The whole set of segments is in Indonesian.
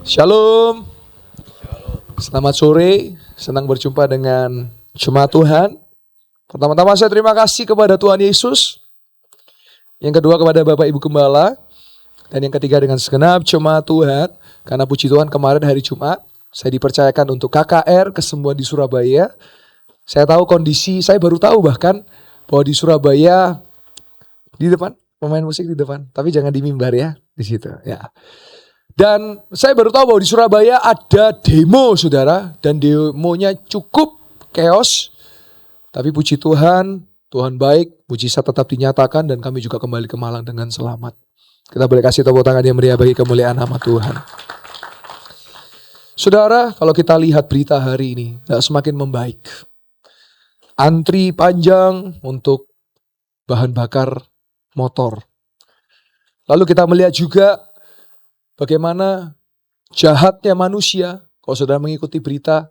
Shalom, selamat sore, senang berjumpa dengan jemaat Tuhan. Pertama-tama saya terima kasih kepada Tuhan Yesus. Yang kedua kepada Bapak Ibu Gembala. Dan yang ketiga dengan segenap jemaat Tuhan. Karena puji Tuhan kemarin hari Jumat, saya dipercayakan untuk KKR kesembuhan di Surabaya. Saya tahu kondisi, saya baru tahu bahkan bahwa di Surabaya, di depan, pemain musik di depan. Tapi jangan di mimbar ya, di situ ya. Dan saya baru tahu bahwa di Surabaya ada demo, saudara. Dan demonya cukup chaos. Tapi puji Tuhan, Tuhan baik, mujizat tetap dinyatakan. Dan kami juga kembali ke Malang dengan selamat. Kita boleh kasih tepuk tangan yang meriah bagi kemuliaan nama Tuhan. Saudara, kalau kita lihat berita hari ini, semakin membaik. Antri panjang untuk bahan bakar motor. Lalu kita melihat juga bagaimana jahatnya manusia. Kalau saudara mengikuti berita,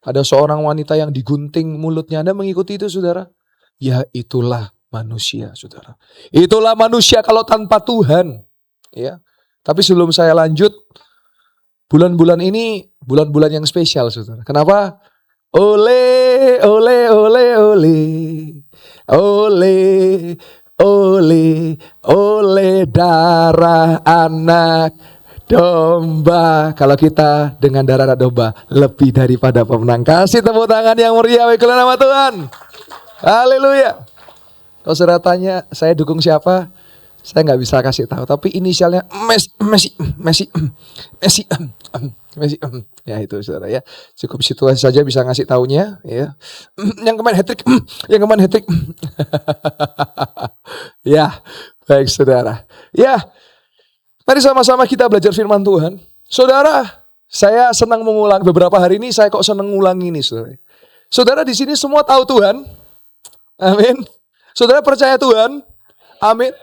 ada seorang wanita yang digunting mulutnya. Anda mengikuti itu, saudara? Ya, itulah manusia, saudara. Itulah manusia kalau tanpa Tuhan. Ya. Tapi sebelum saya lanjut, bulan-bulan ini bulan-bulan yang spesial, saudara. Kenapa? Ole, ole, ole, ole, ole, ole, ole darah anak domba. Kalau kita dengan darah anak domba lebih daripada pemenang. Kasih tepuk tangan yang meriah bagi nama Tuhan. Haleluya. Kalau saudara tanya saya dukung siapa, saya nggak bisa kasih tahu. Tapi inisialnya Messi. Ya itu saudara ya. Cukup situasi saja bisa ngasih taunya ya. Yang kemarin hat-trick. Ya, baik saudara. Ya, mari sama-sama kita belajar firman Tuhan. Saudara, saya senang mengulang beberapa hari ini. Saya kok senang ngulang ini, saudara. Saudara di sini semua tahu Tuhan. Amin. Saudara percaya Tuhan. Amin.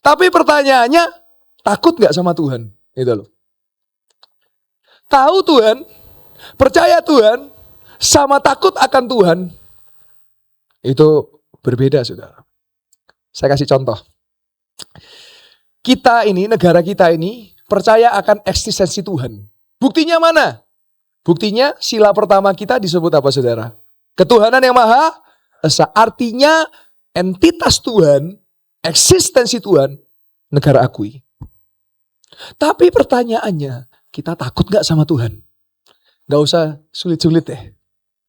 Tapi pertanyaannya, takut gak sama Tuhan? Itu loh. Tahu Tuhan, percaya Tuhan, sama takut akan Tuhan, itu berbeda, saudara. Saya kasih contoh. Kita ini, negara kita ini, percaya akan eksistensi Tuhan. Buktinya mana? Buktinya sila pertama kita disebut apa, saudara? Ketuhanan yang Maha Esa. Artinya entitas Tuhan, eksistensi Tuhan, negara akui. Tapi pertanyaannya, kita takut gak sama Tuhan? Gak usah sulit-sulit deh.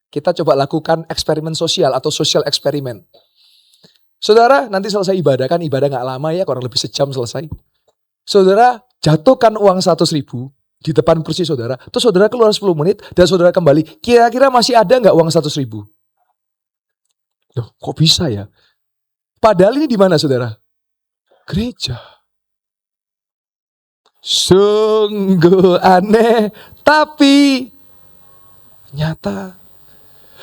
Kita coba lakukan eksperimen sosial atau social eksperimen. Saudara, nanti selesai ibadah, kan ibadah gak lama ya, kurang lebih sejam selesai. Saudara, jatuhkan uang 100.000 di depan kursi saudara, terus saudara keluar 10 menit, dan saudara kembali, kira-kira masih ada gak uang 100.000? Loh, kok bisa ya? Padahal ini di mana, saudara? Gereja. Sungguh aneh, tapi nyata.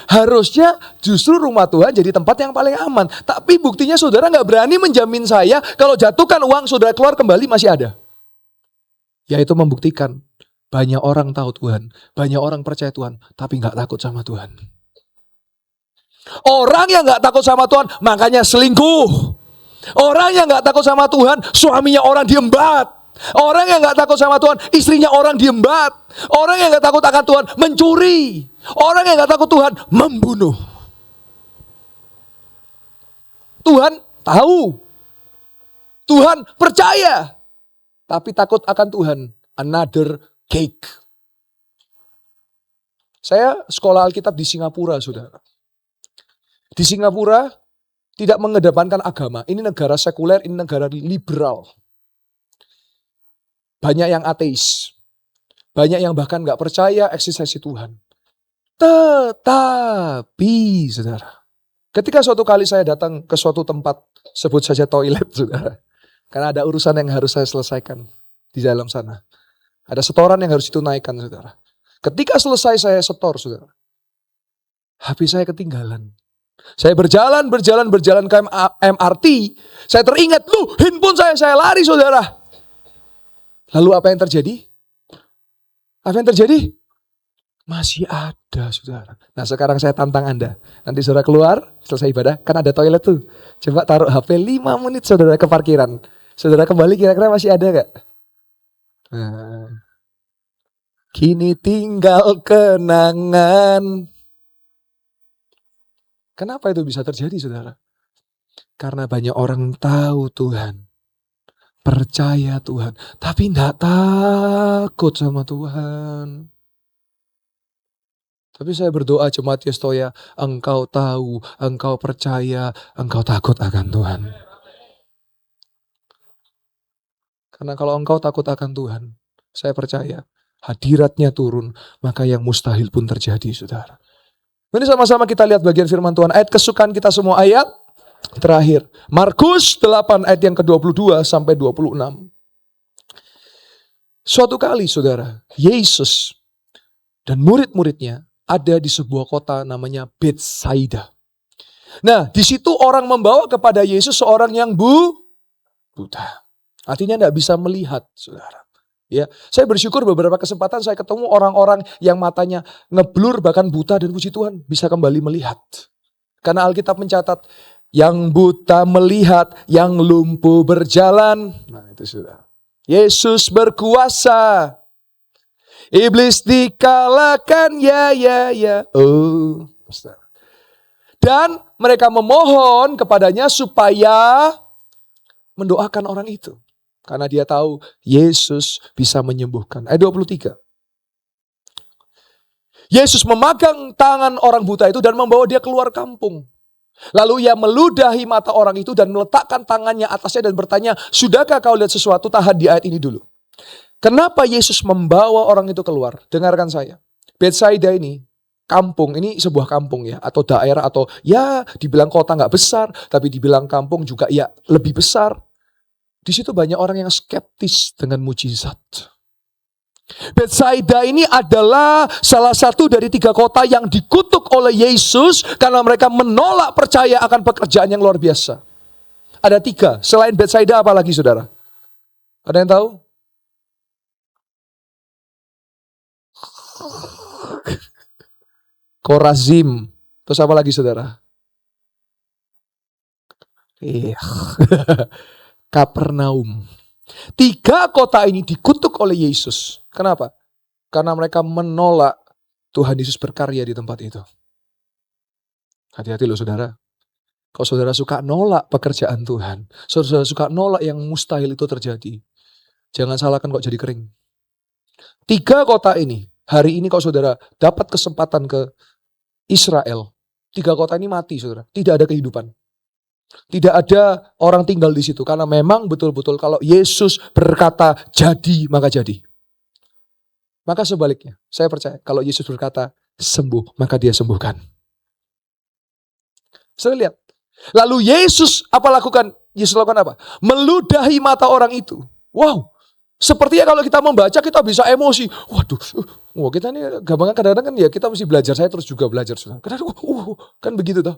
Harusnya justru rumah Tuhan jadi tempat yang paling aman. Tapi buktinya saudara gak berani menjamin saya kalau jatuhkan uang saudara keluar kembali masih ada. Yaitu membuktikan banyak orang tahu Tuhan, banyak orang percaya Tuhan, tapi gak takut sama Tuhan. Orang yang gak takut sama Tuhan makanya selingkuh. Orang yang gak takut sama Tuhan suaminya orang diembat. Orang yang gak takut sama Tuhan istrinya orang diembat. Orang yang gak takut akan Tuhan mencuri. Orang yang gak takut Tuhan membunuh. Tuhan tahu, Tuhan percaya, tapi takut akan Tuhan. Another cake. Saya sekolah Alkitab di Singapura, saudara. Di Singapura tidak mengedepankan agama. Ini negara sekuler, ini negara liberal. Banyak yang ateis. Banyak yang bahkan gak percaya eksistensi Tuhan. Tetapi, saudara, ketika suatu kali saya datang ke suatu tempat, sebut saja toilet, saudara. Karena ada urusan yang harus saya selesaikan di dalam sana. Ada setoran yang harus ditunaikan, saudara. Ketika selesai saya setor, saudara, HP saya ketinggalan. Saya berjalan ke MRT. Saya teringat, handphone saya lari, saudara. Lalu apa yang terjadi? Apa yang terjadi? Masih ada, saudara. Nah sekarang saya tantang Anda. Nanti saudara keluar, selesai ibadah, kan ada toilet tuh. Coba taruh HP 5 menit saudara ke parkiran. Saudara kembali kira-kira masih ada gak? Nah, kini tinggal kenangan. Kenapa itu bisa terjadi, saudara? Karena banyak orang tahu Tuhan, percaya Tuhan, tapi tidak takut sama Tuhan. Tapi saya berdoa jemaat Yestoya, engkau tahu, engkau percaya, engkau takut akan Tuhan. Karena kalau engkau takut akan Tuhan, saya percaya hadiratnya turun, maka yang mustahil pun terjadi, saudara. Ini sama-sama kita lihat bagian firman Tuhan. Ayat kesukaan kita semua, ayat terakhir. Markus 8 ayat yang ke-22 sampai 26. Suatu kali, saudara, Yesus dan murid-muridnya ada di sebuah kota namanya Betsaida. Nah, di situ orang membawa kepada Yesus seorang yang buta. Artinya tidak bisa melihat, saudara. Ya, saya bersyukur beberapa kesempatan saya ketemu orang-orang yang matanya ngeblur bahkan buta, dan puji Tuhan bisa kembali melihat. Karena Alkitab mencatat yang buta melihat, yang lumpuh berjalan. Nah, itu sudah. Yesus berkuasa. Iblis dikalahkan, ya. Oh, dan mereka memohon kepadanya supaya mendoakan orang itu. Karena dia tahu Yesus bisa menyembuhkan. Ayat 23. Yesus memegang tangan orang buta itu dan membawa dia keluar kampung. Lalu ia meludahi mata orang itu dan meletakkan tangannya atasnya dan bertanya, sudahkah kau lihat sesuatu? Tahan di ayat ini dulu. Kenapa Yesus membawa orang itu keluar? Dengarkan saya. Betsaida ini, kampung, ini sebuah kampung ya, atau daerah, atau ya dibilang kota gak besar, tapi dibilang kampung juga ya lebih besar. Di situ banyak orang yang skeptis dengan mujizat. Betsaida ini adalah salah satu dari 3 kota yang dikutuk oleh Yesus karena mereka menolak percaya akan pekerjaan yang luar biasa. Ada 3, selain Betsaida apa lagi, saudara? Ada yang tahu? Korazim. Terus apa lagi, saudara? Iya. Kapernaum. 3 kota ini dikutuk oleh Yesus. Kenapa? Karena mereka menolak Tuhan Yesus berkarya di tempat itu. Hati-hati loh, saudara. Kalau saudara suka nolak pekerjaan Tuhan, saudara suka nolak yang mustahil itu terjadi, jangan salahkan kok jadi kering. 3 kota ini, hari ini kalau saudara dapat kesempatan ke Israel, 3 kota ini mati, saudara. Tidak ada kehidupan. Tidak ada orang tinggal di situ. Karena memang betul-betul kalau Yesus berkata jadi, maka jadi. Maka sebaliknya, saya percaya kalau Yesus berkata sembuh, maka dia sembuhkan. Saya lihat. Lalu Yesus apa lakukan? Yesus lakukan apa? Meludahi mata orang itu. Wow. Sepertinya kalau kita membaca kita bisa emosi. Waduh, kita ini gampang kadang-kadang kan ya kita mesti belajar. Saya terus juga belajar. Kadang-kadang kan begitu toh.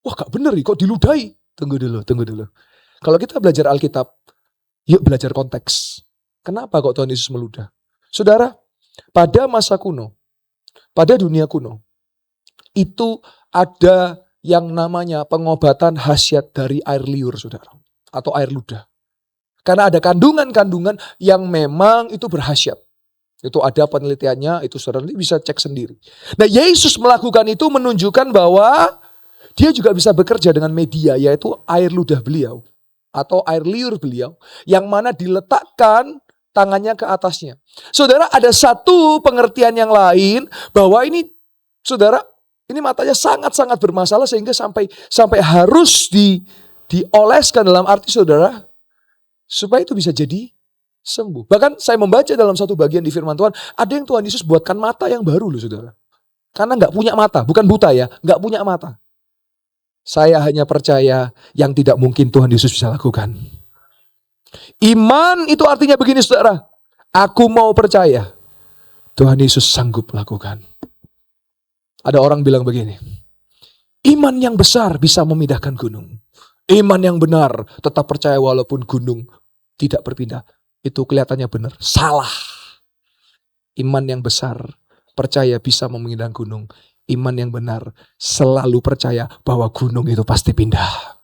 Wah, gak bener nih, kok diludahi? Tunggu dulu. Kalau kita belajar Alkitab, yuk belajar konteks. Kenapa kok Tuhan Yesus meludah? Saudara, pada masa kuno, pada dunia kuno, itu ada yang namanya pengobatan khasiat dari air liur, saudara. Atau air ludah. Karena ada kandungan-kandungan yang memang itu berkhasiat. Itu ada penelitiannya, itu saudara bisa cek sendiri. Nah, Yesus melakukan itu menunjukkan bahwa dia juga bisa bekerja dengan media, yaitu air ludah beliau. Atau air liur beliau, yang mana diletakkan tangannya ke atasnya. Saudara, ada satu pengertian yang lain, bahwa ini, saudara, ini matanya sangat-sangat bermasalah, sehingga sampai harus dioleskan dalam arti, saudara, supaya itu bisa jadi sembuh. Bahkan saya membaca dalam satu bagian di firman Tuhan, ada yang Tuhan Yesus buatkan mata yang baru loh, saudara. Karena gak punya mata, bukan buta ya, gak punya mata. Saya hanya percaya yang tidak mungkin Tuhan Yesus bisa lakukan. Iman itu artinya begini, saudara. Aku mau percaya Tuhan Yesus sanggup lakukan. Ada orang bilang begini, iman yang besar bisa memindahkan gunung. Iman yang benar tetap percaya walaupun gunung tidak berpindah. Itu kelihatannya benar. Salah. Iman yang besar percaya bisa memindahkan gunung. Iman yang benar selalu percaya bahwa gunung itu pasti pindah.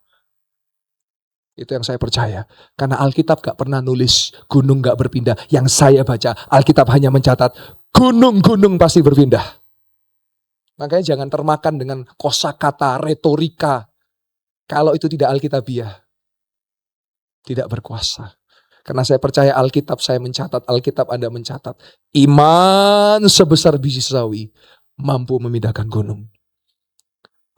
Itu yang saya percaya. Karena Alkitab gak pernah nulis gunung gak berpindah. Yang saya baca, Alkitab hanya mencatat gunung-gunung pasti berpindah. Makanya jangan termakan dengan kosakata, retorika. Kalau itu tidak Alkitabiah, tidak berkuasa. Karena saya percaya Alkitab saya mencatat, Alkitab Anda mencatat. Iman sebesar biji sawi mampu memindahkan gunung.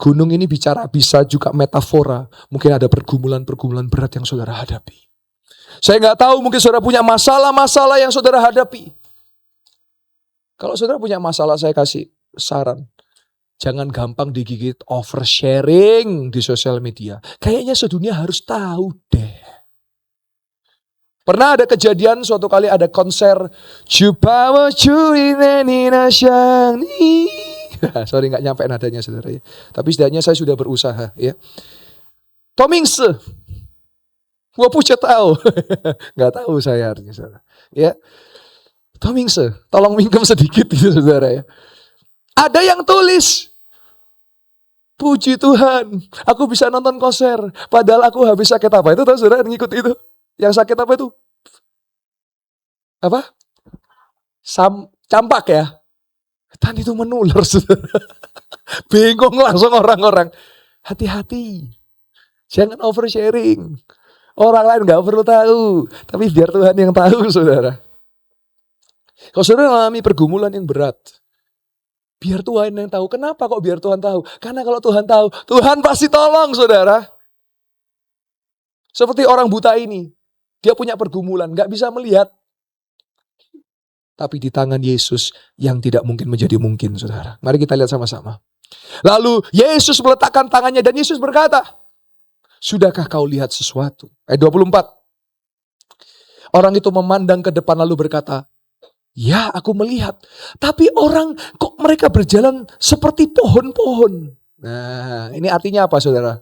Gunung ini bicara bisa juga metafora. Mungkin ada pergumulan-pergumulan berat yang saudara hadapi. Saya nggak tahu, mungkin saudara punya masalah-masalah yang saudara hadapi. Kalau saudara punya masalah, saya kasih saran. Jangan gampang digigit oversharing di sosial media. Kayaknya sedunia harus tahu deh. Pernah ada kejadian suatu kali ada konser Jupawa Curineni Nasyani. Sorry gak nyampe nadanya saudara ya. Tapi setidaknya saya sudah berusaha ya. Tomingse. Gua punya tahu. Gak tahu saya artinya saudara. Ya. Tomingse. Tolong minjem sedikit gitu saudara ya. Ada yang tulis. Puji Tuhan. Aku bisa nonton konser. Padahal aku habis sakit apa. Itu tahu saudara ngikut itu. Yang sakit apa itu? Apa? Campak ya. Dan itu menular saudara. Bingung langsung orang-orang. Hati-hati. Jangan oversharing. Orang lain gak perlu tahu. Tapi biar Tuhan yang tahu saudara. Kalau saudara mengalami pergumulan yang berat. Biar Tuhan yang tahu. Kenapa kok biar Tuhan tahu? Karena kalau Tuhan tahu. Tuhan pasti tolong saudara. Seperti orang buta ini. Dia punya pergumulan. Gak bisa melihat. Tapi di tangan Yesus yang tidak mungkin menjadi mungkin, saudara. Mari kita lihat sama-sama. Lalu Yesus meletakkan tangannya dan Yesus berkata, sudahkah kau lihat sesuatu? Ayat 24. Orang itu memandang ke depan lalu berkata, ya aku melihat. Tapi orang kok mereka berjalan seperti pohon-pohon. Nah ini artinya apa saudara?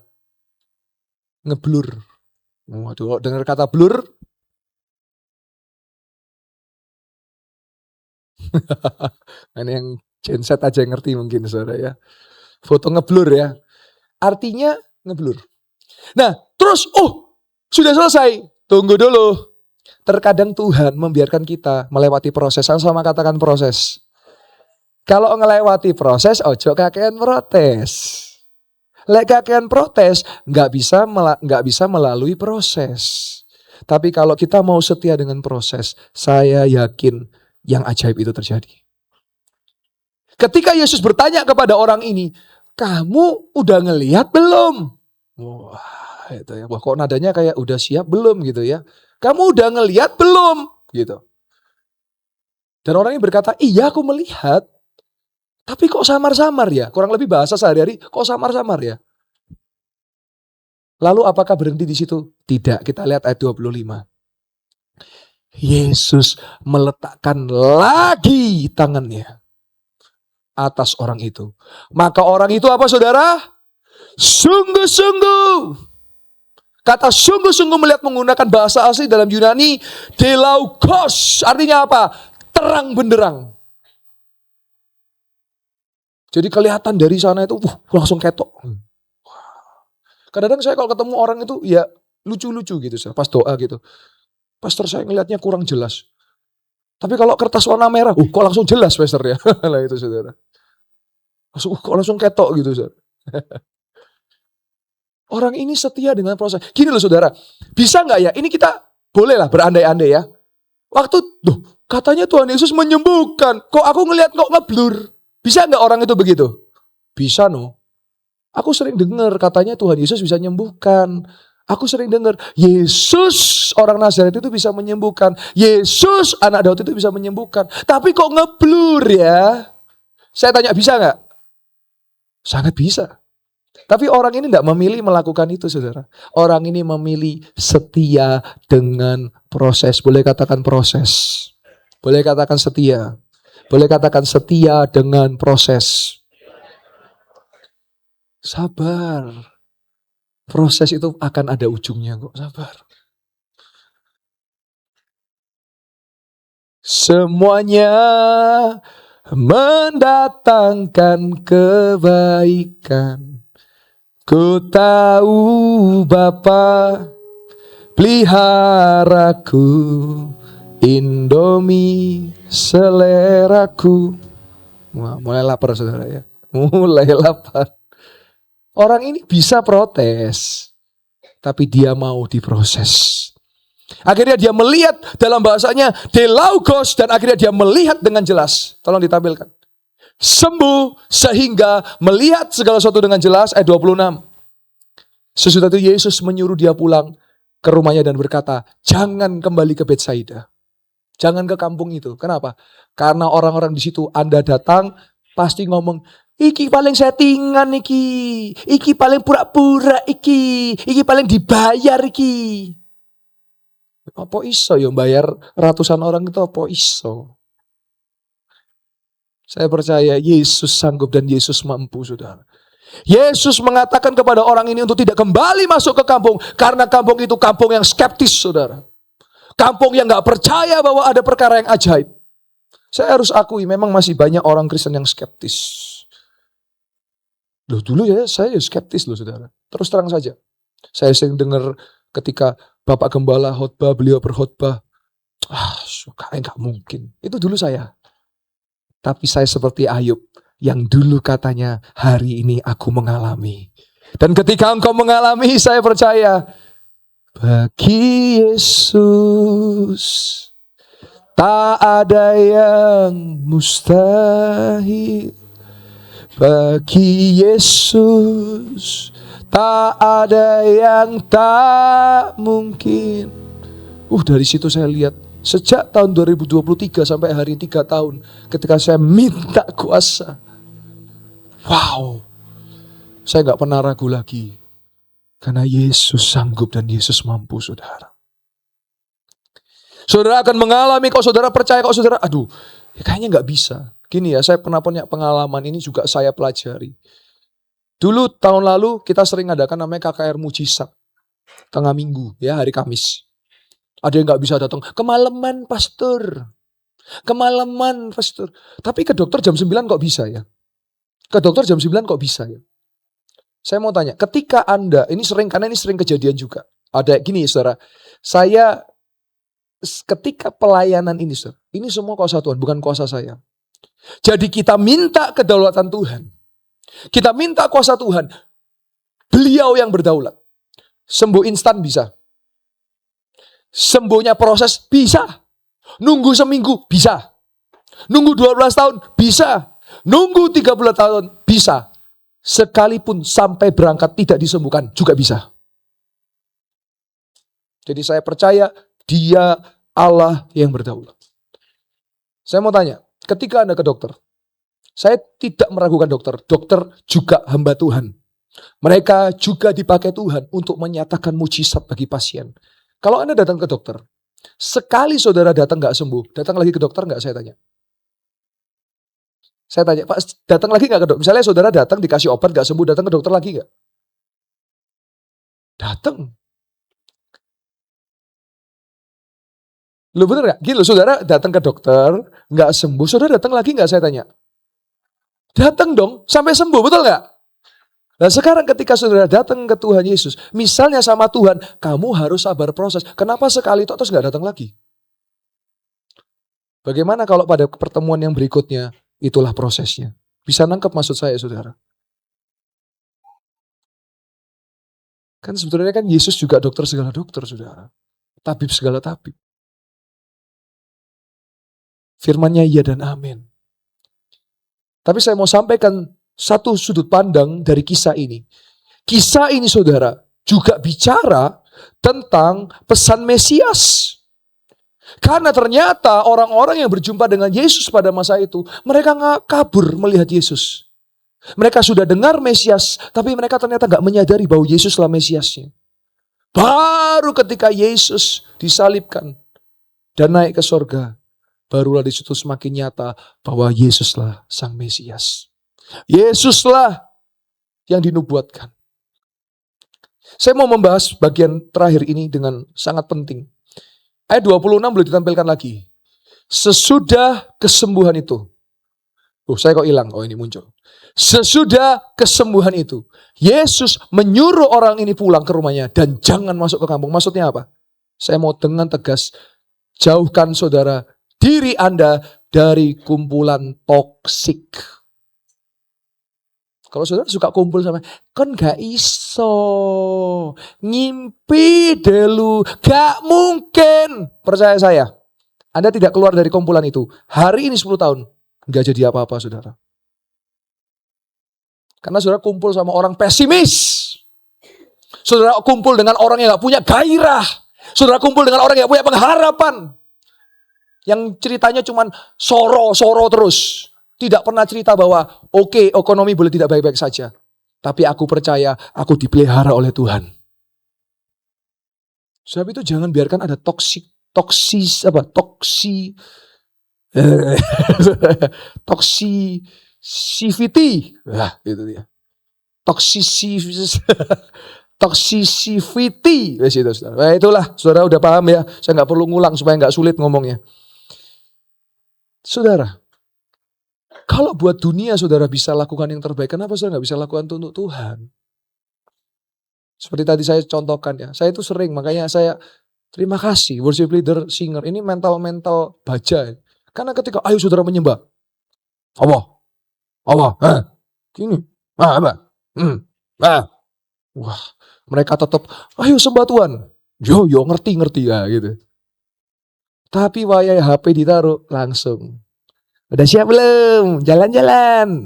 Ngeblur. Waduh, dengar kata blur. Ini yang genset aja yang ngerti mungkin saudara ya. Foto ngeblur ya. Artinya ngeblur. Nah terus sudah selesai. Tunggu dulu. Terkadang Tuhan membiarkan kita melewati proses. Sama katakan proses. Kalau ngelewati proses, ojo kakean protes. Lek kakean protes, nggak bisa melalui proses. Tapi kalau kita mau setia dengan proses, saya yakin yang ajaib itu terjadi. Ketika Yesus bertanya kepada orang ini, kamu udah ngelihat belum? Wah, itu ya. Wah, kok nadanya kayak udah siap belum gitu ya? Kamu udah ngelihat belum? Gitu. Dan orang ini berkata, iya aku melihat. Tapi kok samar-samar ya? Kurang lebih bahasa sehari-hari, kok samar-samar ya? Lalu apakah berhenti di situ? Tidak, kita lihat ayat 25. Yesus meletakkan lagi tangannya atas orang itu. Maka orang itu apa saudara? Sungguh-sungguh. Kata sungguh-sungguh melihat menggunakan bahasa asli dalam Yunani. Delaukos. Artinya apa? Terang benderang. Jadi kelihatan dari sana itu langsung ketok. Kadang-kadang saya kalau ketemu orang itu ya lucu-lucu gitu. Pas doa gitu. Pastor saya ngelihatnya kurang jelas. Tapi kalau kertas warna merah, kok langsung jelas pastor ya. Lah itu saudara. Kok langsung ketok gitu saudara. Orang ini setia dengan proses. Gini loh saudara. Bisa gak ya? Ini kita boleh lah berandai-andai ya. Waktu, katanya Tuhan Yesus menyembuhkan. Kok aku ngelihat kok ngeblur. Bisa gak orang itu begitu? Bisa no. Aku sering dengar katanya Tuhan Yesus bisa menyembuhkan. Aku sering dengar, Yesus orang Nazaret itu bisa menyembuhkan. Yesus anak Daud itu bisa menyembuhkan. Tapi kok ngeblur ya? Saya tanya, bisa gak? Sangat bisa. Tapi orang ini tidak memilih melakukan itu saudara. Orang ini memilih setia dengan proses. Boleh katakan proses. Boleh katakan setia. Boleh katakan setia dengan proses. Sabar. Proses itu akan ada ujungnya kok, sabar. Semuanya mendatangkan kebaikan. Ku tahu Bapa peliharaku, Indomie seleraku. Wah, mulai lapar saudara ya. Mulai lapar. Orang ini bisa protes, tapi dia mau diproses. Akhirnya dia melihat, dalam bahasanya delaugos, dan akhirnya dia melihat dengan jelas. Tolong ditampilkan. Sembuh sehingga melihat segala sesuatu dengan jelas. Ayat 26. Sesudah itu Yesus menyuruh dia pulang ke rumahnya dan berkata, jangan kembali ke Betsaida. Jangan ke kampung itu. Kenapa? Karena orang-orang di situ Anda datang pasti ngomong, iki paling settingan iki. Iki paling pura-pura iki. Iki paling dibayar iki. Apa iso ya bayar ratusan orang itu apa iso? Saya percaya Yesus sanggup dan Yesus mampu, saudara. Yesus mengatakan kepada orang ini untuk tidak kembali masuk ke kampung. Karena kampung itu kampung yang skeptis, saudara. Kampung yang gak percaya bahwa ada perkara yang ajaib. Saya harus akui memang masih banyak orang Kristen yang skeptis. Loh, dulu ya saya skeptis loh, saudara. Terus terang saja. Saya sering dengar ketika Bapak Gembala khotbah, beliau berkhotbah. Kayaknya gak mungkin. Itu dulu saya. Tapi saya seperti Ayub yang dulu katanya hari ini aku mengalami. Dan ketika engkau mengalami, saya percaya bagi Yesus tak ada yang mustahil. Bagi Yesus tak ada yang tak mungkin. Dari situ saya lihat sejak tahun 2023 sampai hari ini 3 tahun ketika saya minta kuasa. Wow. Saya gak pernah ragu lagi. Karena Yesus sanggup dan Yesus mampu, saudara. Saudara akan mengalami, kalau saudara percaya, kalau saudara, kayaknya gak bisa. Gini ya, saya pernah punya pengalaman, ini juga saya pelajari. Dulu tahun lalu kita sering adakan namanya KKR Mujizat. Tengah minggu, ya hari Kamis. Ada yang gak bisa datang, kemalaman pastor. Kemalaman pastor. Tapi ke dokter jam 9 kok bisa ya? Ke dokter jam 9 kok bisa ya? Saya mau tanya, ketika Anda, karena ini sering kejadian juga. Ada gini saudara, saya ketika pelayanan ini saudara, ini semua kuasa Tuhan, bukan kuasa saya. Jadi kita minta kedaulatan Tuhan. Kita minta kuasa Tuhan. Beliau yang berdaulat. Sembuh instan bisa. Sembuhnya proses bisa. Nunggu seminggu bisa. Nunggu 12 tahun bisa. Nunggu 30 tahun bisa. Sekalipun sampai berangkat tidak disembuhkan juga bisa. Jadi saya percaya Dia Allah yang berdaulat. Saya mau tanya, ketika Anda ke dokter, saya tidak meragukan dokter. Dokter juga hamba Tuhan. Mereka juga dipakai Tuhan untuk menyatakan mujizat bagi pasien. Kalau Anda datang ke dokter, sekali saudara datang gak sembuh, datang lagi ke dokter gak, saya tanya? Saya tanya, Pak, datang lagi gak ke dokter? Misalnya saudara datang dikasih obat gak sembuh, datang ke dokter lagi gak? Datang. Loh bener gak? Gini loh, saudara datang ke dokter, gak sembuh, saudara datang lagi gak, saya tanya? Datang dong, sampai sembuh, betul gak? Nah sekarang ketika saudara datang ke Tuhan Yesus, misalnya sama Tuhan, kamu harus sabar proses. Kenapa sekali terus gak datang lagi? Bagaimana kalau pada pertemuan yang berikutnya, itulah prosesnya. Bisa nangkep maksud saya, saudara? Kan sebetulnya kan Yesus juga dokter segala dokter, saudara. Tabib segala tabib. Firman-Nya iya dan amin. Tapi saya mau sampaikan satu sudut pandang dari kisah ini. Kisah ini, saudara, juga bicara tentang pesan Mesias. Karena ternyata orang-orang yang berjumpa dengan Yesus pada masa itu, mereka gak kabur melihat Yesus. Mereka sudah dengar Mesias, tapi mereka ternyata gak menyadari bahwa Yesuslah Mesiasnya. Baru ketika Yesus disalibkan dan naik ke surga, barulah di situ semakin nyata bahwa Yesuslah Sang Mesias. Yesuslah yang dinubuatkan. Saya mau membahas bagian terakhir ini dengan sangat penting. Ayat 26 boleh ditampilkan lagi. Sesudah kesembuhan itu. Saya kok hilang. Ini muncul. Sesudah kesembuhan itu, Yesus menyuruh orang ini pulang ke rumahnya dan jangan masuk ke kampung. Maksudnya apa? Saya mau dengan tegas jauhkan saudara diri Anda dari kumpulan toksik. Kalau saudara suka kumpul sama, kan gak iso, ngimpi dulu, gak mungkin. Percaya saya, Anda tidak keluar dari kumpulan itu. Hari ini 10 tahun, gak jadi apa-apa saudara. Karena saudara kumpul sama orang pesimis. Saudara kumpul dengan orang yang gak punya gairah. Saudara kumpul dengan orang yang gak punya pengharapan. Yang ceritanya cuman soro-soro terus. Tidak pernah cerita bahwa oke, ekonomi boleh tidak baik-baik saja. Tapi aku percaya aku dipelihara oleh Tuhan. Sebab itu jangan biarkan ada toksisivity. Nah, itu dia. Toxicity. Nah, itulah, saudara udah paham ya. Saya nggak perlu ngulang supaya nggak sulit ngomongnya. Saudara, kalau buat dunia saudara bisa lakukan yang terbaik, kenapa saudara nggak bisa lakukan untuk Tuhan? Seperti tadi saya contohkan ya, saya itu sering, makanya saya terima kasih worship leader, singer, ini mental baja. Karena ketika ayo saudara menyembah, apa, gini, apa, wah, mereka tetap, ayo sembah Tuhan, yo ngerti ya gitu. Tapi wayai HP ditaruh langsung. Udah siap belum? Jalan-jalan.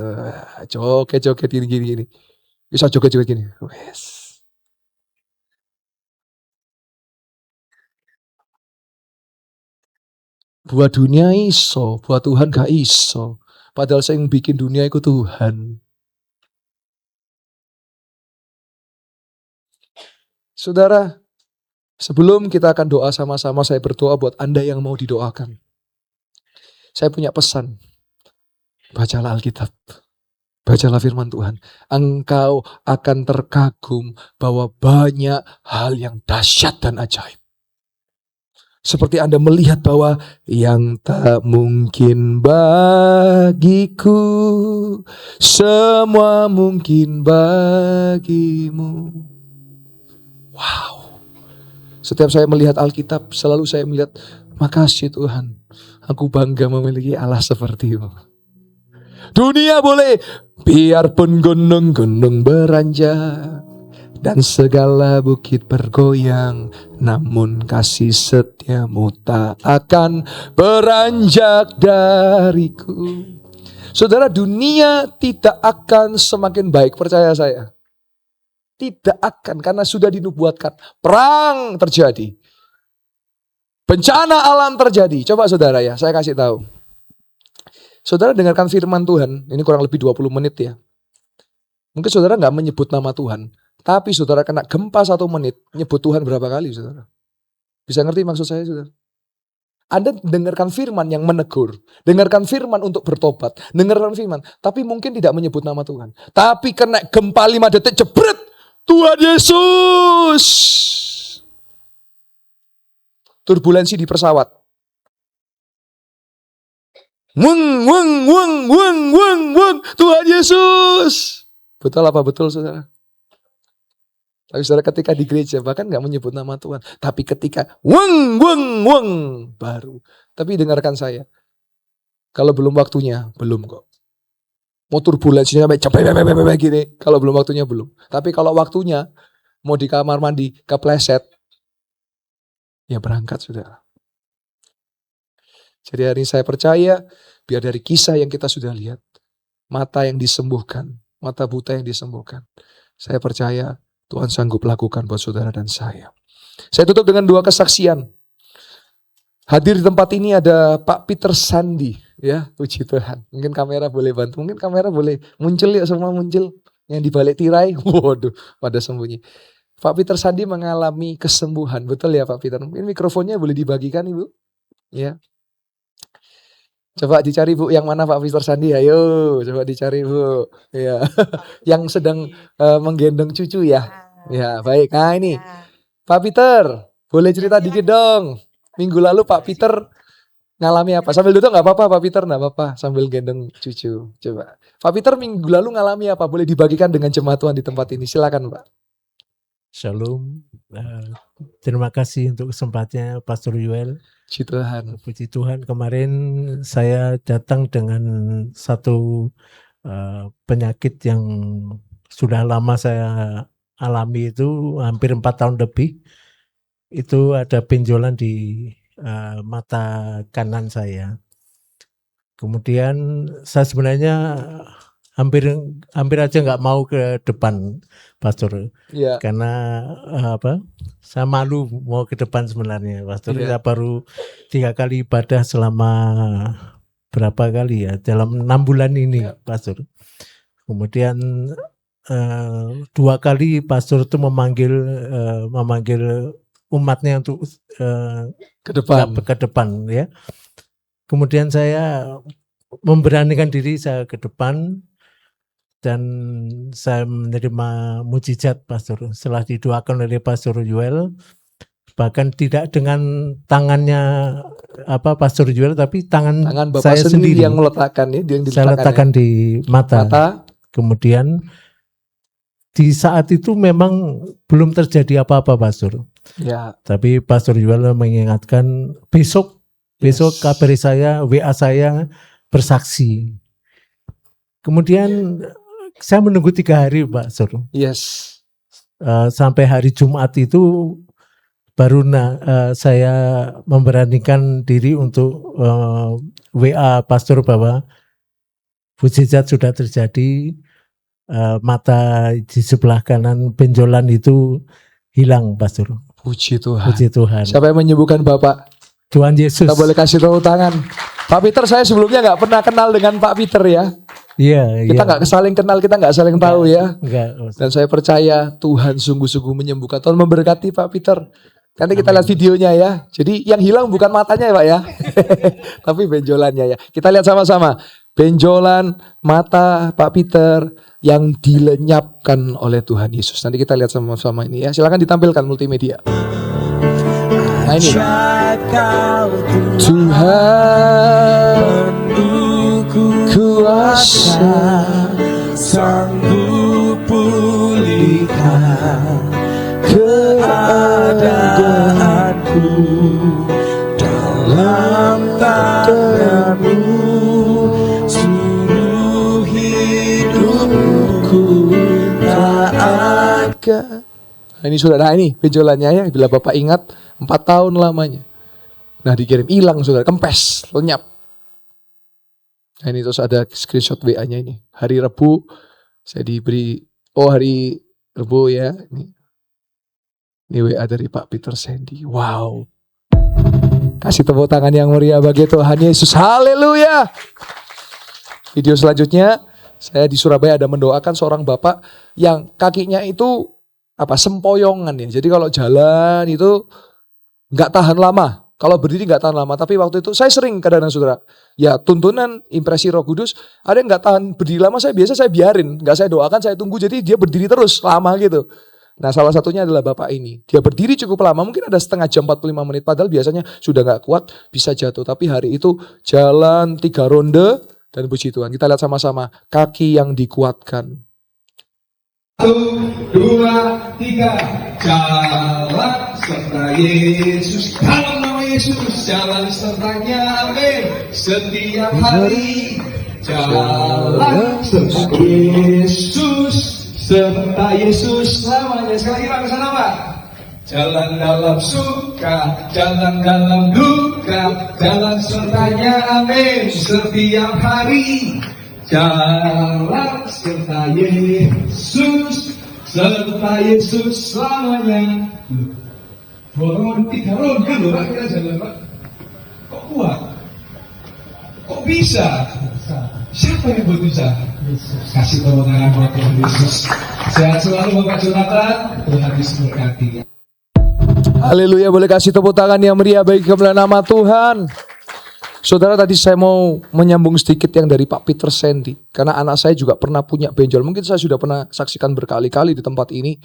Joget-joget gini. Bisa joget-joget gini. Wes. Buat dunia iso, buat Tuhan gak iso. Padahal saya yang bikin dunia itu Tuhan. Saudara, sebelum kita akan doa sama-sama, saya berdoa buat Anda yang mau didoakan. Saya punya pesan. Bacalah Alkitab. Bacalah firman Tuhan. Engkau akan terkagum bahwa banyak hal yang dahsyat dan ajaib. Seperti Anda melihat bahwa yang tak mungkin bagiku, semua mungkin bagimu. Wow. Setiap saya melihat Alkitab, selalu saya melihat, makasih Tuhan, aku bangga memiliki Allah seperti-Mu. Dunia boleh, biarpun gunung-gunung beranjak dan segala bukit bergoyang, namun kasih setiamu tak akan beranjak dariku. Saudara, dunia tidak akan semakin baik, percaya saya. Tidak akan, karena sudah dinubuatkan. Perang terjadi. Bencana alam terjadi. Coba saudara ya, saya kasih tahu. Saudara dengarkan firman Tuhan, ini kurang lebih 20 menit ya. Mungkin saudara gak menyebut nama Tuhan. Tapi saudara kena gempa 1 menit, nyebut Tuhan berapa kali saudara? Bisa ngerti maksud saya saudara? Anda dengarkan firman yang menegur. Dengarkan firman untuk bertobat. Dengarkan firman, tapi mungkin tidak menyebut nama Tuhan. Tapi kena gempa 5 detik, jebret! Tuhan Yesus! Turbulensi di pesawat. Weng, Tuhan Yesus. Betul apa betul saudara? Tapi saudara ketika di gereja bahkan gak menyebut nama Tuhan. Tapi ketika weng, baru. Tapi dengarkan saya. Kalau belum waktunya, belum kok. Mau turbulensinya sampai cepet gini. Kalau belum waktunya, belum. Tapi kalau waktunya, mau di kamar mandi, kepleset. Ya berangkat saudara. Jadi hari ini saya percaya, biar dari kisah yang kita sudah lihat, mata yang disembuhkan, mata buta yang disembuhkan, saya percaya Tuhan sanggup lakukan buat saudara dan saya. Saya tutup dengan 2 kesaksian. Hadir di tempat ini ada Pak Peter Sandi, ya, puji Tuhan. Mungkin kamera boleh bantu, mungkin kamera boleh muncul ya, semua muncul. Yang di balik tirai, waduh, pada sembunyi. Pak Peter Sandi mengalami kesembuhan, betul ya Pak Peter? Mungkin mikrofonnya boleh dibagikan Ibu, ya. Coba dicari Bu, yang mana Pak Peter Sandi? Ayo, coba dicari Bu. Ya, yang sedang menggendong cucu ya. Ya, baik. Nah ini, Pak Peter, boleh cerita dikit dong. Minggu lalu Pak Peter ngalami apa? Sambil duduk nggak apa-apa Pak Peter, nggak apa-apa. Sambil gendong cucu. Coba. Pak Peter minggu lalu ngalami apa? Boleh dibagikan dengan jemaat Tuhan di tempat ini. Silakan Pak. Shalom. Terima kasih untuk kesempatannya Pastor Yuel. Puji Tuhan. Puji Tuhan, kemarin saya datang dengan satu penyakit yang sudah lama saya alami, itu hampir 4 tahun lebih. Itu ada benjolan di mata kanan saya. Kemudian saya sebenarnya hampir aja nggak mau ke depan, Pastor, Iya. karena saya malu mau ke depan sebenarnya, Pastor. Iya. Saya baru 3 kali ibadah selama berapa kali ya, dalam 6 bulan ini, Iya. Pastor. Kemudian 2 kali Pastor itu memanggil umatnya untuk Ke depan ya. Kemudian saya memberanikan diri saya ke depan dan saya menerima mujizat, Pastor. Setelah didoakan oleh Pastor Yuel, bahkan tidak dengan tangannya Pastor Yuel, tapi tangan Bapak saya sendiri yang meletakkan ya, saya letakkan di mata. Kemudian di saat itu memang belum terjadi apa-apa, Pastor. Ya. Tapi Pastor Yuel mengingatkan, besok kabari saya, WA saya bersaksi. Kemudian saya menunggu 3 hari, Pastor. Yes. Sampai hari Jumat itu baru saya memberanikan diri untuk WA Pastor bahwa mujizat sudah terjadi. Mata di sebelah kanan benjolan itu hilang, Pastor. Puji Tuhan. Puji Tuhan. Siapa yang menyembuhkan Bapak? Tuhan Yesus. Kita boleh kasih tepuk tangan. Pak Peter, saya sebelumnya nggak pernah kenal dengan Pak Peter ya. Iya. Kita nggak saling kenal, kita nggak saling tahu ya. Enggak. Dan saya percaya Tuhan sungguh-sungguh menyembuhkan. Tuhan memberkati Pak Peter. Nanti kita lihat videonya ya. Jadi yang hilang bukan matanya ya Pak ya, tapi benjolannya ya. Kita lihat sama-sama. Benjolan mata Pak Peter yang dilenyapkan oleh Tuhan Yesus. Nanti kita lihat sama-sama ini ya. Silakan ditampilkan multimedia. Nah ini. Tuhan kuasa sanggup pulihkan keadaanku dalam tangan-Mu. Nah ini saudara, ini benjolannya ya, bila Bapak ingat 4 tahun lamanya. Nah dikirim, hilang saudara, kempes, lenyap. Nah ini terus ada screenshot WA-nya ini. Hari Rabu saya diberi, hari Rabu ya. Ini WA dari Pak Peter Sandy. Wow. Kasih tepuk tangan yang meriah bagi Tuhan Yesus. Haleluya. Video selanjutnya, saya di Surabaya ada mendoakan seorang bapak yang kakinya itu sempoyongan ya. Jadi kalau jalan itu nggak tahan lama. Kalau berdiri nggak tahan lama. Tapi waktu itu saya sering kadang-kadang saudara, ya tuntunan impresi Roh Kudus, ada yang nggak tahan berdiri lama, saya biarin, nggak saya doakan, saya tunggu. Jadi dia berdiri terus lama gitu. Nah salah satunya adalah bapak ini. Dia berdiri cukup lama, mungkin ada setengah jam 45 menit. Padahal biasanya sudah nggak kuat, bisa jatuh. Tapi hari itu jalan 3 ronde. Dan puji Tuhan, kita lihat sama-sama kaki yang dikuatkan. 1, 2, 3, jalan serta Yesus, dalam nama Yesus, jalan sertanya, amin. Setiap hari, jalan serta Yesus, selamanya. Sekali lagi ke sana Pak. Jalan dalam suka, jalan dalam duka, jalan sertanya, amin. Setiap hari, jalan serta Yesus, selamanya. 2 ronde, 3 ronde loh Pak, kita jalan Pak. Kok kuat? Kok bisa? Siapa yang bisa? Yesus. Kasih tepuk tangan buat Tuhan Yesus. Sehat selalu Bapak Jonathan, Tuhan Yesus berkati. Haleluya, boleh kasih tepuk tangan yang meriah bagi kemuliaan nama Tuhan. Saudara, tadi saya mau menyambung sedikit yang dari Pak Peter Sandy. Karena anak saya juga pernah punya benjol. Mungkin saya sudah pernah saksikan berkali-kali di tempat ini.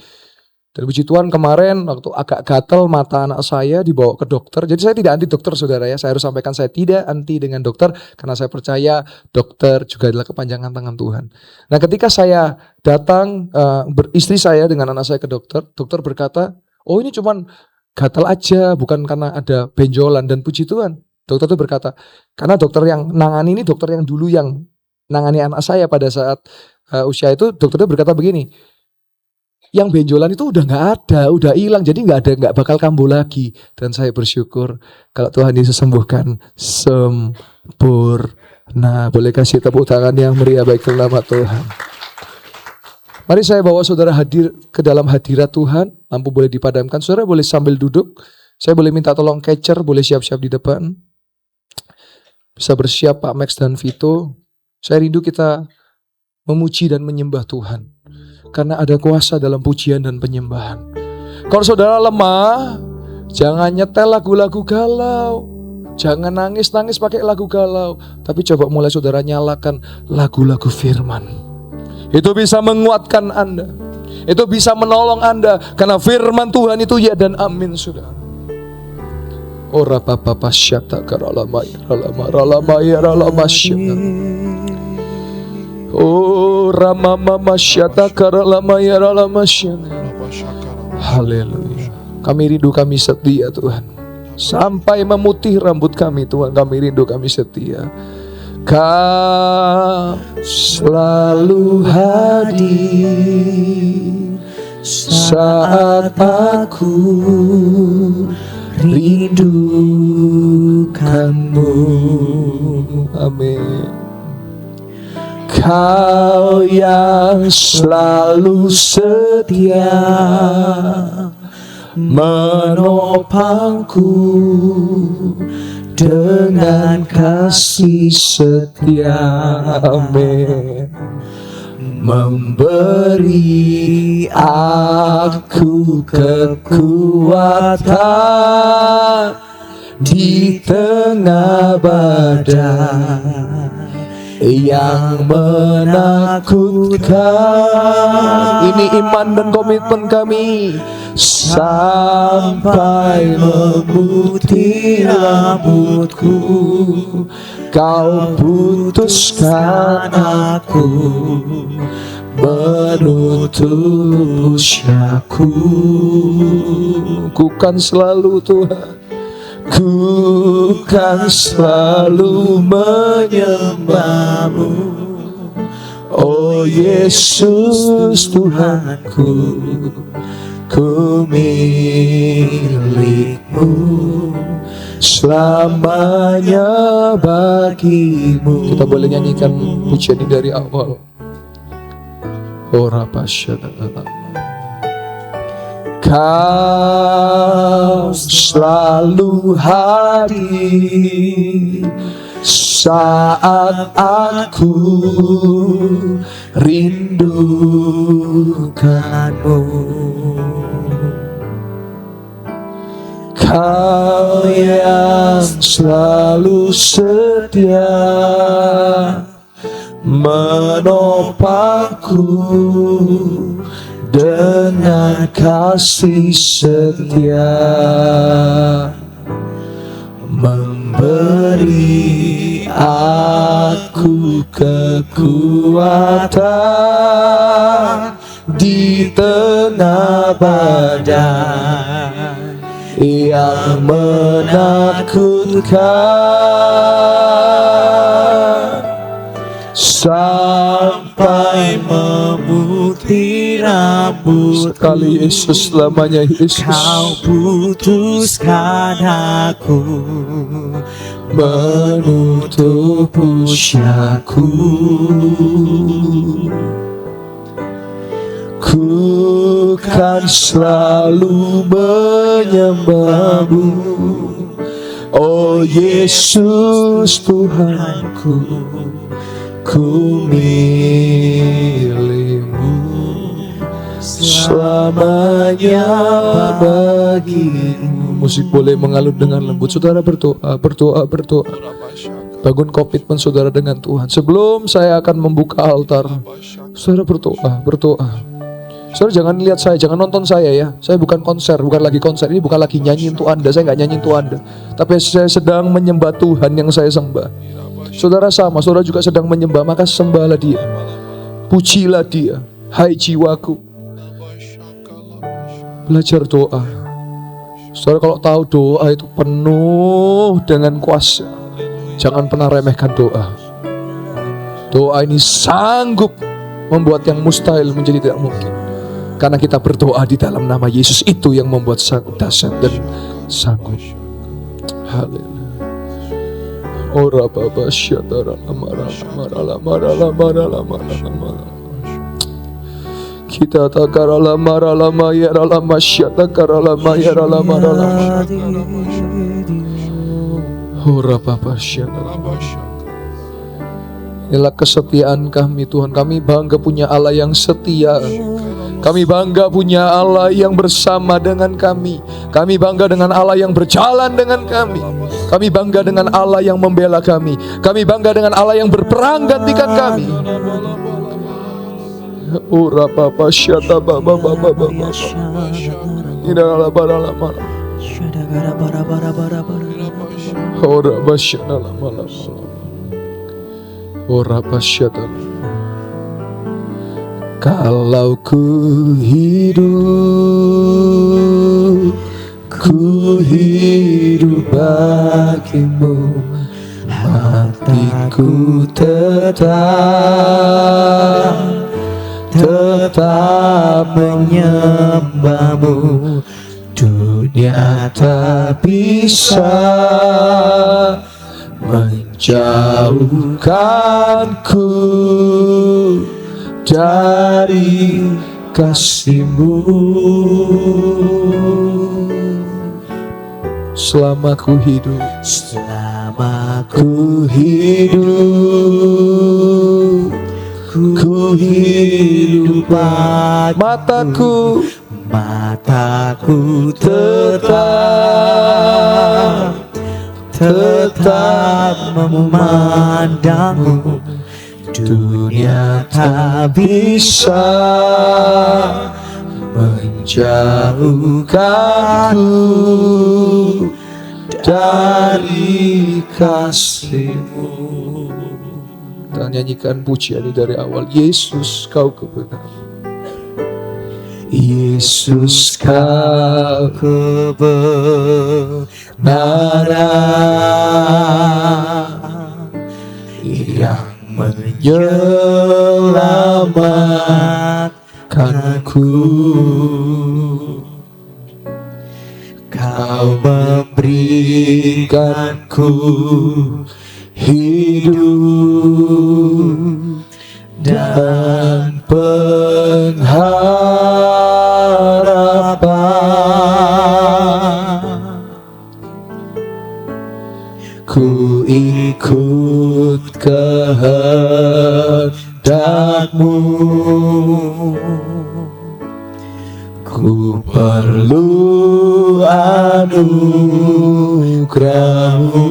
Dan puji Tuhan kemarin waktu agak gatal mata anak saya dibawa ke dokter. Jadi saya tidak anti dokter saudara ya. Saya harus sampaikan saya tidak anti dengan dokter. Karena saya percaya dokter juga adalah kepanjangan tangan Tuhan. Nah ketika saya datang, istri saya dengan anak saya ke dokter. Dokter berkata, Oh ini cuman gatal aja, bukan karena ada benjolan. Dan puji Tuhan, dokter itu berkata, karena dokter yang nangani ini dokter yang dulu yang nangani anak saya pada saat usia itu, dokter itu berkata begini, yang benjolan itu udah nggak ada, udah hilang, jadi nggak bakal kambuh lagi. Dan saya bersyukur kalau Tuhan Yesus sembuhkan sempurna. Boleh kasih tepuk tangan yang meriah baik ke nama Tuhan. Mari saya bawa saudara hadir ke dalam hadirat Tuhan. Lampu boleh dipadamkan, saudara boleh sambil duduk. Saya boleh minta tolong catcher, boleh siap-siap di depan. Bisa bersiap Pak Max dan Vito. Saya rindu kita memuji dan menyembah Tuhan, karena ada kuasa dalam pujian dan penyembahan. Kalau saudara lemah, jangan nyetel lagu-lagu galau, jangan nangis-nangis pakai lagu galau, tapi coba mulai saudara nyalakan lagu-lagu firman. Itu bisa menguatkan Anda, itu bisa menolong Anda, karena firman Tuhan itu ya dan amin, saudara. Ora papa pasyata karalama ya ralama syata. Oh Rama masyata karalama ya ralama syata. Haleluya. Kami rindu, kami setia Tuhan, sampai memutih rambut kami Tuhan. Kami rindu, kami setia. Kau selalu hadir saat aku rindukanmu. Amin. Kau yang selalu setia menopangku dengan kasih setia. Amin. Memberi aku kekuatan di tengah badai yang menakutkan. Ini iman dan komitmen kami sampai memutih rambutku. Kau putuskan aku menutup usiaku. Ku kan selalu Tuhan, ku kan selalu menyembahmu, oh Yesus Tuhanku. Ku milikmu, selamanya bagimu. Kita boleh nyanyikan pujian ini dari awal. Ora pasyadana. Kau selalu hadir saat aku rindukanmu. Kau yang selalu setia menopangku dengan kasih setia, memberi aku kekuatan di tengah badai yang menakutkan, sampai memutih rambut. Sekali Yesus, selamanya Yesus. Kau putuskan aku menutup usiaku. Ku kan selalu menyembahmu, oh Yesus Tuhanku. Ku milikmu, selamanya bagimu. Musik boleh mengalir dengan lembut. Saudara berdoa, berdoa, berdoa. Bangun komitmen saudara dengan Tuhan. Sebelum saya akan membuka altar, saudara berdoa, berdoa. Saudara jangan lihat saya, jangan nonton saya ya. Saya bukan konser, bukan lagi konser. Ini bukan lagi nyanyi untuk Anda. Saya nggak nyanyi untuk Anda, tapi saya sedang menyembah Tuhan yang saya sembah. Saudara sama, saudara juga sedang menyembah, maka sembahlah Dia, pujilah Dia. Hai jiwaku, belajar doa. Saudara, kalau tahu doa itu penuh dengan kuasa, jangan pernah remehkan doa. Doa ini sanggup membuat yang mustahil menjadi tidak mungkin. Karena kita berdoa di dalam nama Yesus, itu yang membuat sanggup, dahsyat dan sanggup. Haleluya. Ora baba syadara amara kita takara lama ya lama syadakara lama ya lama. Ora baba syadara. Inilah kesetiaan kami Tuhan. Kami bangga punya Allah yang setia. Kami bangga punya Allah yang bersama dengan kami. Kami bangga dengan Allah yang berjalan dengan kami. Kami bangga dengan Allah yang membela kami. Kami bangga dengan Allah yang berperang gantikan kami. Ora baba syata baba baba baba. Inilah bara lama. Ora basyana lama. Ora basyata. Kalau ku hidup bagimu, hatiku tetap menyembahmu. Dunia tak bisa menjauhkanku dari kasih-Mu. Selama ku hidup mataku tetap memandangmu. Dunia tak bisa menjauhkanku dari kasih-Mu. Kita nyanyikan pujian ini dari awal. Yesus, Kau kebenaran. Yesus, Kau kebenaran yang menyelamatkanku. Kau memberikanku hidup dan pengharapan. Ku ikut kehendak-Mu. Ku perlu anugerah-Mu.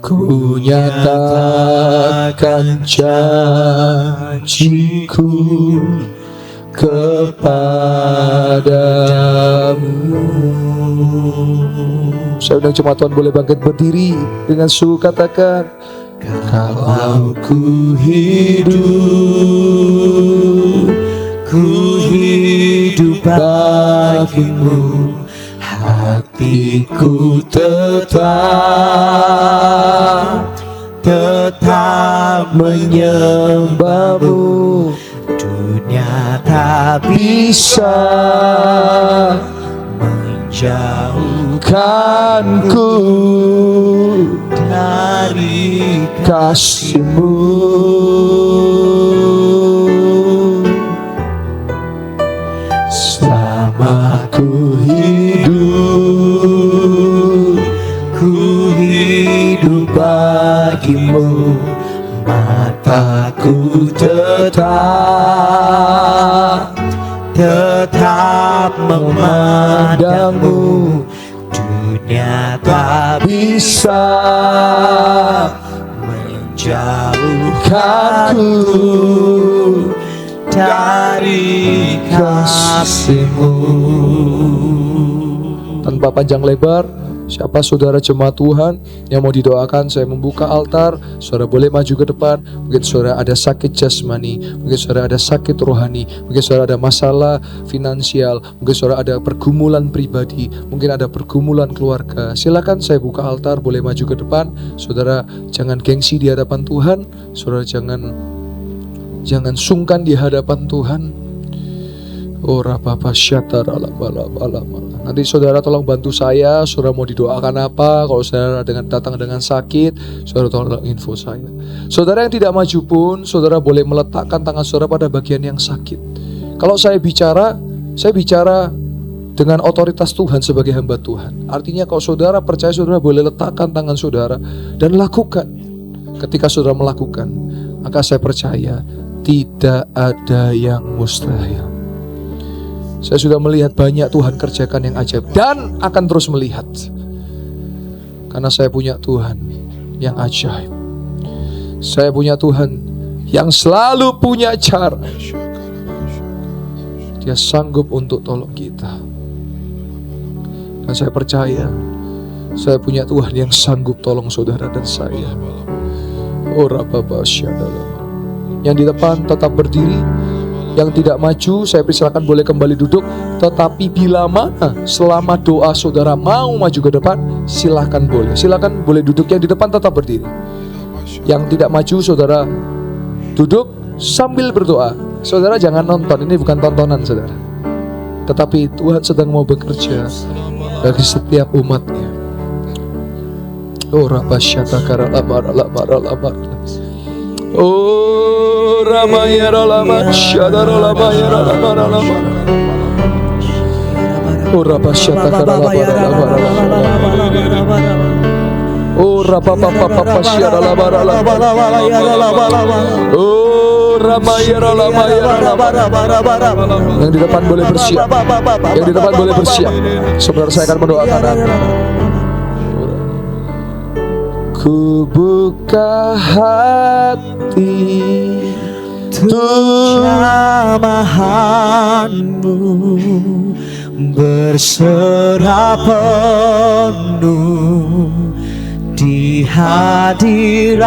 Ku nyatakan janjiku kepadamu. Saya undang jemaat Tuhan boleh bangkit berdiri dengan suhu katakan, kalau ku hidup bagimu, hatiku tetap menyembahmu. Dunia tak bisa menjauhkanku dari kasih-Mu. Selama ku hidup bagimu, mataku tetap memandangmu. Dunia tak bisa menjauhkanku dari kasih-Mu. Tanpa panjang lebar, Siapa saudara jemaat Tuhan yang mau didoakan, saya membuka altar. Saudara boleh maju ke depan. Mungkin saudara ada sakit jasmani, mungkin saudara ada sakit rohani, mungkin saudara ada masalah finansial, mungkin saudara ada pergumulan pribadi, mungkin ada pergumulan keluarga. Silakan, saya buka altar, boleh maju ke depan. Saudara jangan gengsi di hadapan Tuhan. Saudara jangan sungkan di hadapan Tuhan. Ora papa syatara lama. Nanti saudara tolong bantu saya. Saudara mau didoakan apa? Kalau saudara datang dengan sakit, saudara tolong info saya. Saudara yang tidak maju pun, saudara boleh meletakkan tangan saudara pada bagian yang sakit. Kalau saya bicara dengan otoritas Tuhan sebagai hamba Tuhan. Artinya kalau saudara percaya, saudara boleh letakkan tangan saudara dan lakukan. Ketika saudara melakukan, maka saya percaya tidak ada yang mustahil. Saya sudah melihat banyak Tuhan kerjakan yang ajaib dan akan terus melihat. Karena saya punya Tuhan yang ajaib. Saya punya Tuhan yang selalu punya cara. Dia sanggup untuk tolong kita. Dan saya percaya saya punya Tuhan yang sanggup tolong saudara dan saya. Yang di depan tetap berdiri. Yang tidak maju, saya persilakan boleh kembali duduk. Tetapi bila mana selama doa saudara mau maju ke depan, silakan boleh duduk. Yang di depan tetap berdiri. Yang tidak maju, saudara duduk sambil berdoa. Saudara jangan nonton, ini bukan tontonan saudara. Tetapi Tuhan sedang mau bekerja bagi setiap umatnya. Oh rabasyata karalamar. Oh Ramayara lama syadara lama yara lama. Oh rabasyata karalamar. Oh rapapapapa syara lama. Oh Ramayara lama yara. Yang di depan boleh bersiap. Saudara saya akan mendoakan Anda. Ku buka hati untuk jamahanmu, berserah penuh di hadiratmu.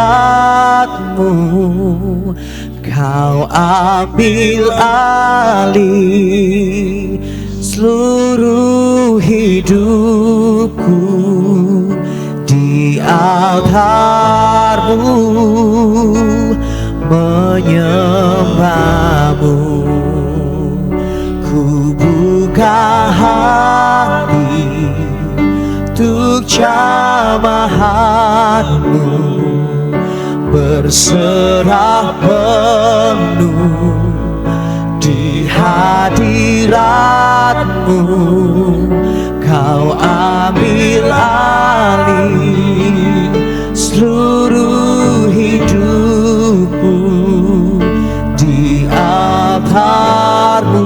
Kau ambil alih seluruh hidupku. Di altarmu menyembahmu, ku buka hati untuk jamahanmu, berserah penuh di hadiratmu. Kau ambil alih seluruh hidupku. Di altarmu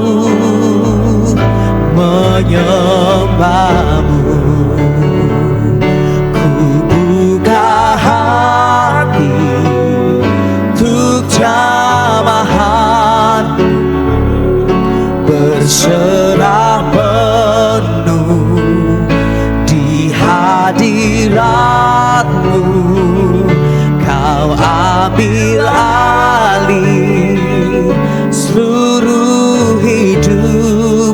menyembahmu, ku buka hati untuk jamahanmu, berserah penuh di hadiratmu. Kau ambil alih seluruh hidupku.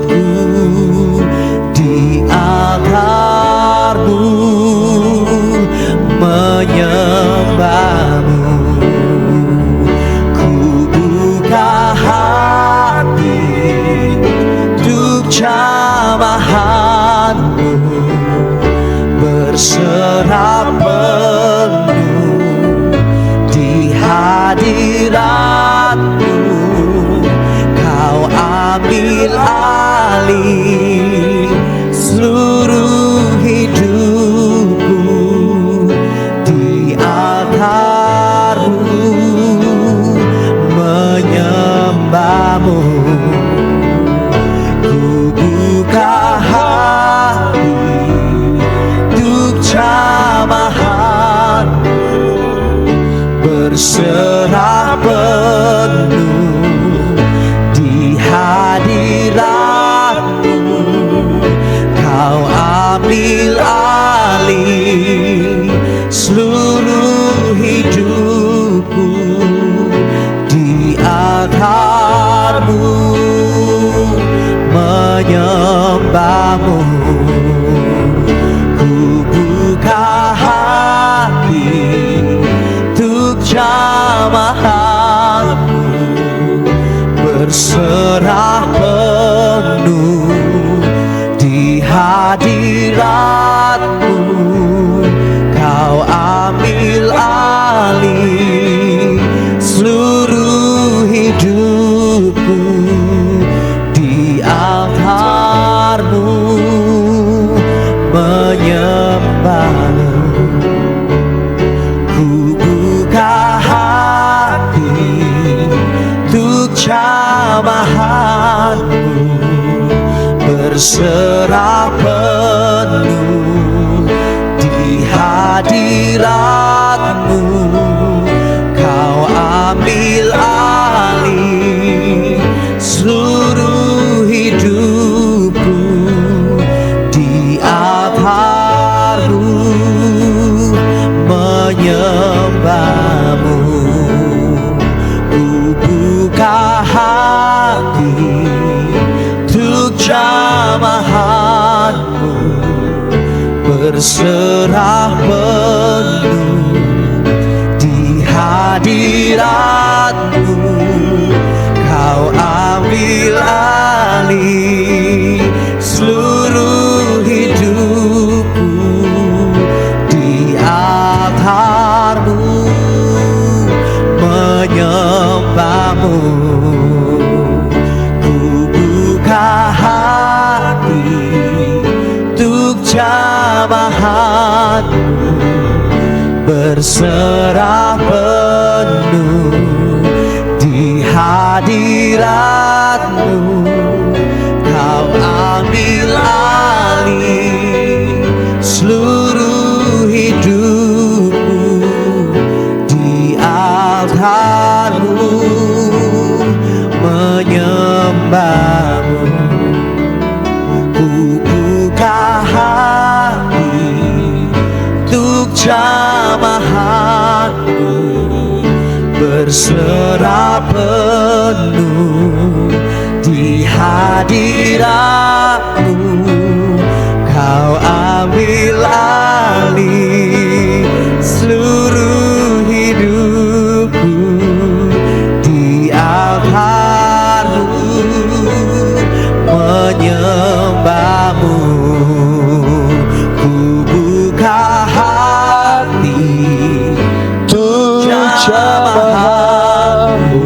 Di altarmu menyembahmu, ku buka hati untuk jamahanmu, berserah penuh di hadiratmu. Kau ambil alih seluruh hidupku. Di altarmu menyembahmu, ku buka hati untuk jamahanmu, berserah penuh di hadiratmu. Kau ambil alih hidupku di altar-Mu, menyembah-Mu. Ku buka hati untuk jamahan-Mu, berserah penuh di hadirat-Mu. Kau ambil alih seluruh hidupku di altar-Mu, menyembah-Mu. Ku buka hati untuk jamahan-Mu, berserah penuh di hadirat-Mu. Kau ambil alih seluruh hidupku di altar-Mu, menyembah-Mu. Ku buka hati untuk jamahan-Mu, berserah penuh di hadirat-Mu. Kau ambil alih seluruh hidupku di altar-Mu, menyembah-Mu. Ku buka hati untuk jamahan-Mu, berserah penuh di hadirat-Mu. Kau ambil alih seluruh hidupku di altar-Mu, menyembah-Mu. Ku buka hati untuk jamahan-Mu, berserah penuh di hadirat-Mu. Kau ambil alih seluruh hidupku di altar-Mu, menyembah-Mu. Ku buka hati Untuk jamahan-Mu,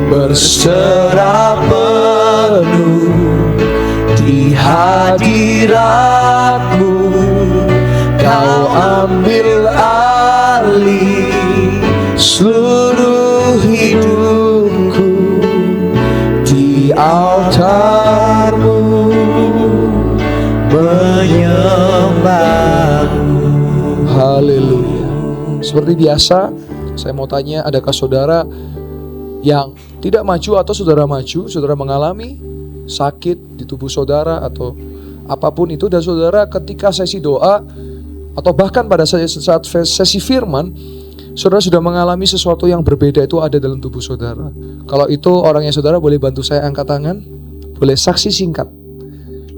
berserah penuh di hadirat-Mu. Kau ambil alih seluruh hidupku di altar-Mu, menyembah-Mu. Haleluya. Seperti biasa, saya mau tanya, adakah saudara yang tidak maju atau saudara maju, saudara mengalami sakit di tubuh saudara atau apapun itu, dan saudara ketika sesi doa atau bahkan pada saat sesi firman, saudara sudah mengalami sesuatu yang berbeda itu ada dalam tubuh saudara. Kalau itu orangnya saudara, boleh bantu saya angkat tangan, boleh saksi singkat.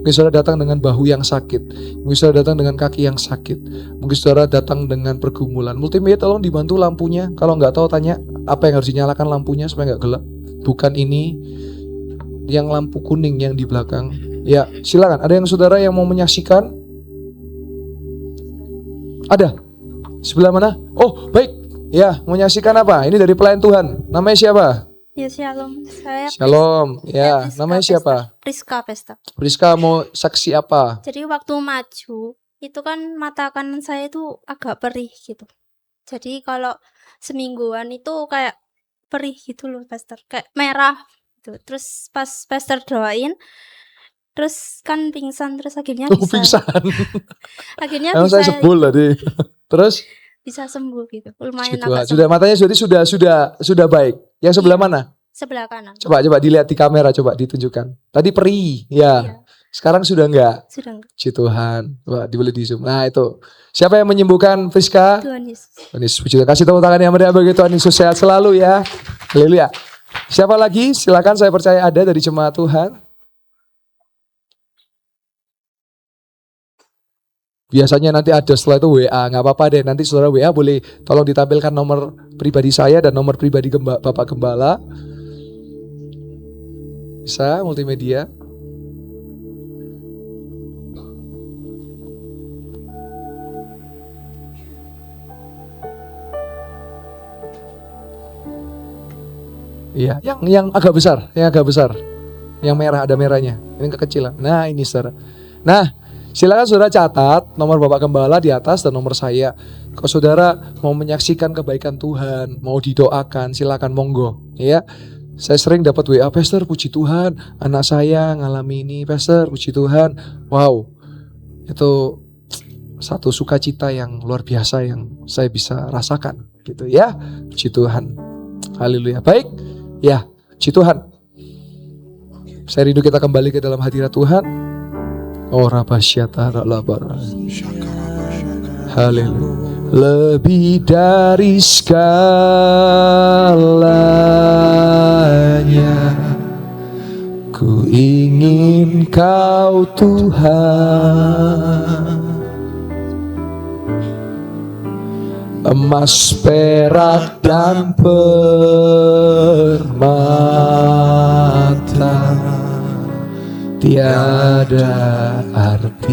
Mungkin saudara datang dengan bahu yang sakit, mungkin saudara datang dengan kaki yang sakit, mungkin saudara datang dengan pergumulan. Multimedia tolong dibantu lampunya, kalau nggak tahu tanya apa yang harus dinyalakan lampunya supaya nggak gelap. Bukan ini, yang lampu kuning yang di belakang. Ya, silakan. Ada yang saudara yang mau menyaksikan? Ada? Sebelah mana? Oh, baik. Ya, mau menyaksikan apa? Ini dari pelayan Tuhan. Namanya siapa? Ya, shalom. Saya Shalom. Ya, Priska namanya Pesta. siapa? Priska Pesta. Priska mau saksi apa? Jadi waktu maju itu kan mata kanan saya itu agak perih gitu. Jadi kalau semingguan itu kayak perih gitu loh, Pastor. Kayak merah gitu. Terus pas Pastor doain, terus kan pingsan, terus akhirnya Oh, bisa pingsan. akhirnya Emang bisa saya sebul tadi. Terus bisa sembuh gitu. Lumayan sudah, agak sudah sembuh. matanya sudah baik. Yang sebelah Iya. mana? Sebelah kanan. Coba dilihat di kamera, coba ditunjukkan. Tadi perih, ya. Iya. Sekarang sudah enggak? Sudah enggak. Puji Tuhan. Wah, boleh di zoom. Nah itu. Siapa yang menyembuhkan Priska? Tuhan Yesus. Tuhan Yesus, puji Tuhan. Kasih tepuk tangan yang meriah bagi Tuhan Yesus, sehat selalu ya. Haleluya. Siapa lagi? Silakan, saya percaya ada dari jemaat Tuhan. Biasanya nanti ada setelah itu WA, nggak apa-apa deh. Nanti saudara WA boleh tolong ditampilkan nomor pribadi saya dan nomor pribadi Bapak Gembala. Bisa multimedia. Iya, yang agak besar, yang merah, ada merahnya, ini kekecilan. Nah ini saudara. Nah silakan saudara catat nomor Bapak Gembala di atas dan nomor saya. Kalau saudara mau menyaksikan kebaikan Tuhan, mau didoakan, silakan monggo. Ya, saya sering dapat WA, Pastor puji Tuhan, anak saya ngalami ini, Pastor puji Tuhan. Wow, itu satu sukacita yang luar biasa yang saya bisa rasakan, gitu ya. Puji Tuhan, haleluya. Baik. Ya, puji Tuhan. Saya rindu kita kembali ke dalam hadirat Tuhan. Oh rabasyata ralabara. Haleluya. Lebih dari segalanya, ku ingin Kau Tuhan. Emas, perak, dan permata tiada artinya.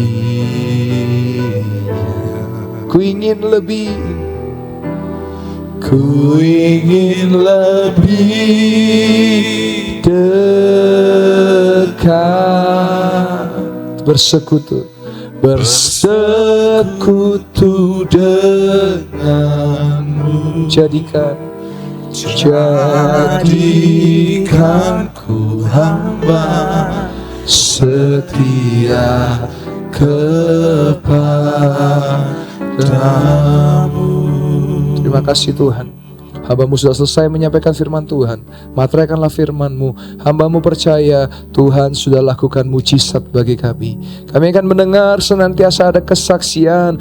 Ku ingin lebih dekat, bersekutu denganmu. Jadikan ku hamba setia kepadamu. Terima kasih Tuhan. Hamba-Mu sudah selesai menyampaikan firman Tuhan. Materaikanlah firman-Mu. Hamba-Mu percaya Tuhan sudah lakukan mujizat bagi kami. Kami akan mendengar senantiasa ada kesaksian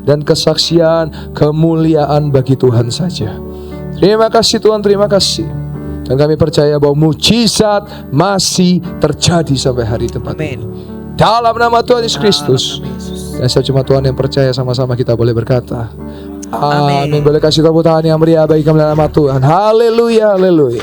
dan kesaksian kemuliaan bagi Tuhan saja. Terima kasih Tuhan, terima kasih. Dan kami percaya bahwa mujizat masih terjadi sampai hari tempat ini. Dalam nama Tuhan Yesus Kristus. Dan saya cuma Tuhan yang percaya, sama-sama kita boleh berkata, amin. Boleh kasih tepuk tangan yang meriah bagi kami dalam nama Tuhan. Haleluya, haleluya.